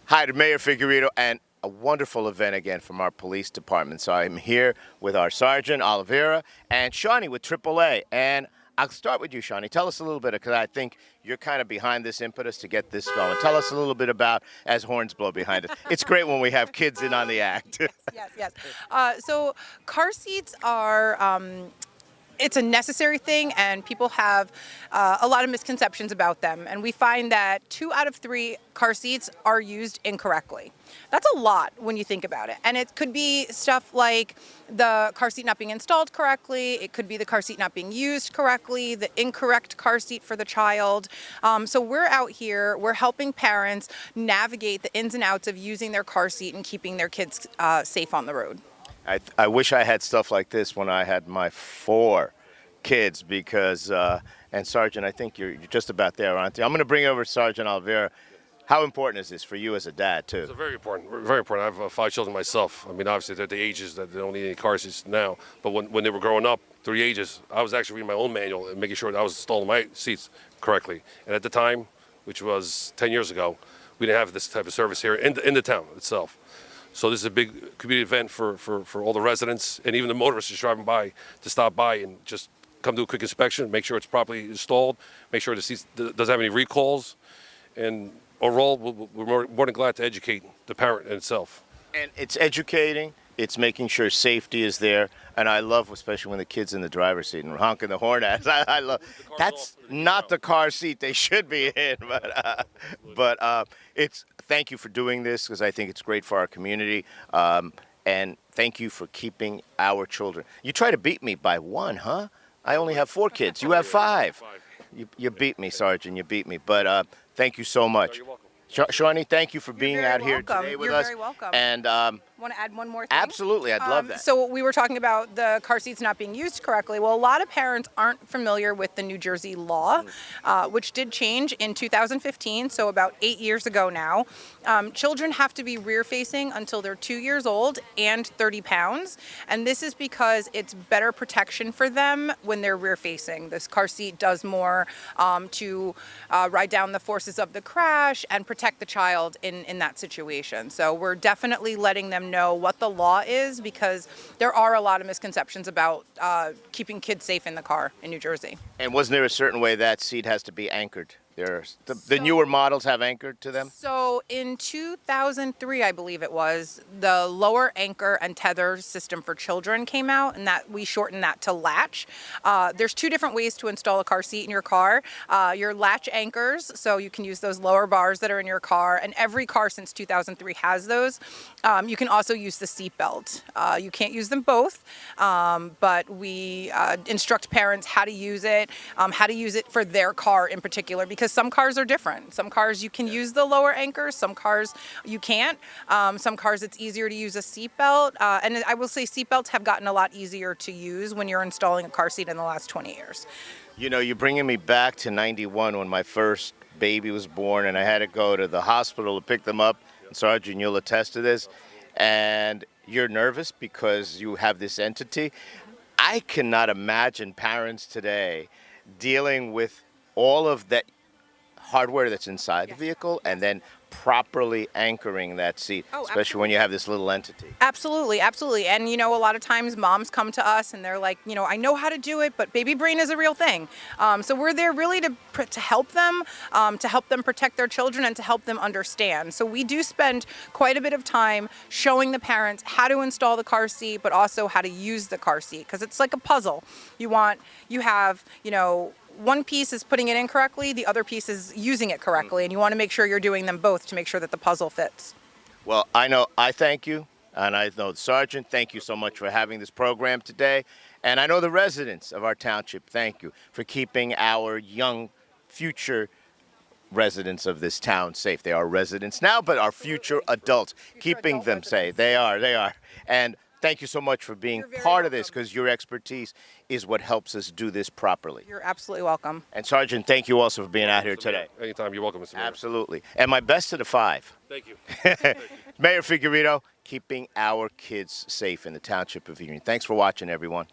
Hi to Mayor Figueredo, and a wonderful event again from our police department. So I'm here with our Sergeant Oliveira and Shawnee with AAA. And I'll start with you, Shawnee. Tell us a little bit, because I think you're kind of behind this impetus to get this going. Tell us a little bit about As Horns Blow Behind Us. It's great when we have kids in on the act. Yes. So car seats are it's a necessary thing, and people have a lot of misconceptions about them. And we find that 2 out of 3 car seats are used incorrectly. That's a lot when you think about it. And it could be stuff like the car seat not being installed correctly. It could be the car seat not being used correctly, the incorrect car seat for the child. So we're out here, we're helping parents navigate the ins and outs of using their car seat and keeping their kids safe on the road. I wish I had stuff like this when I had my 4 kids, because, and Sergeant, I think you're just about there, aren't you? I'm going to bring over Sergeant Oliveira. How important is this for you as a dad, too? It's very important, very important. I have 5 children myself. I mean, obviously, they're at the ages that they don't need any car seats now. But when they were growing up, through the ages, I was actually reading my own manual and making sure that I was installing my seats correctly. And at the time, which was 10 years ago, we didn't have this type of service here in the town itself. So this is a big community event for all the residents and even the motorists just driving by to stop by and just come do a quick inspection, make sure it's properly installed, make sure the seat doesn't have any recalls, and overall, we're more than glad to educate the parent itself. And it's educating, it's making sure safety is there, and I love, especially when the kid's in the driver's seat and honking the horn at us. I love that's not the car seat they should be in, but it's thank you for doing this, because I think it's great for our community, and thank you for keeping our children. You try to beat me by 1, huh? I only have 4 kids. You have 5. You beat me, Sergeant. You beat me. But thank you so much. You're welcome. Shawnee, thank you for being out here today with us. You're very welcome. And Want to add one more thing? absolutely, I'd love that. So we were talking about the car seats not being used correctly. Well, a lot of parents aren't familiar with the New Jersey law, which did change in 2015, so about 8 years ago now. Children have to be rear-facing until they're 2 years old and 30 pounds, and this is because it's better protection for them when they're rear-facing. This car seat does more to ride down the forces of the crash and protect the child in that situation. So we're definitely letting them know what the law is, because there are a lot of misconceptions about keeping kids safe in the car in New Jersey. And wasn't there a certain way that seat has to be anchored? The newer models have anchored to them? So in 2003, I believe it was, the lower anchor and tether system for children came out, and that we shortened that to latch. There's 2 different ways to install a car seat in your car. Your latch anchors, so you can use those lower bars that are in your car, and every car since 2003 has those. You can also use the seat belt. You can't use them both, but we instruct parents how to use it for their car in particular, because some cars are different. Some cars you can use the lower anchors, some cars you can't. Some cars it's easier to use a seatbelt, and I will say seatbelts have gotten a lot easier to use when you're installing a car seat in the last 20 years. You know, you're bringing me back to 91 when my first baby was born, and I had to go to the hospital to pick them up. Sergeant, you'll attest to this. And you're nervous because you have this entity. I cannot imagine parents today dealing with all of that hardware that's inside the vehicle and then properly anchoring that seat, especially when you have this little entity. Absolutely. And, a lot of times moms come to us and they're like, I know how to do it, but baby brain is a real thing. So we're there really to help them protect their children and to help them understand. So we do spend quite a bit of time showing the parents how to install the car seat, but also how to use the car seat, because it's like a puzzle. You have, one piece is putting it in correctly, the other piece is using it correctly, and you want to make sure you're doing them both to make sure that the puzzle fits. Well, I thank you, and I know the Sergeant, thank you so much for having this program today, and I know the residents of our township, thank you for keeping our young future residents of this town safe. They are residents now, but our future adults, keeping them safe. They are. And thank you so much for being part of this, because your expertise is what helps us do this properly. You're absolutely welcome. And Sergeant, thank you also for being out here today. Anytime, you're welcome, Mr. Mayor. Absolutely. And my best to the 5. Thank you. Mayor Figueredo, keeping our kids safe in the Township of Union. Thanks for watching, everyone.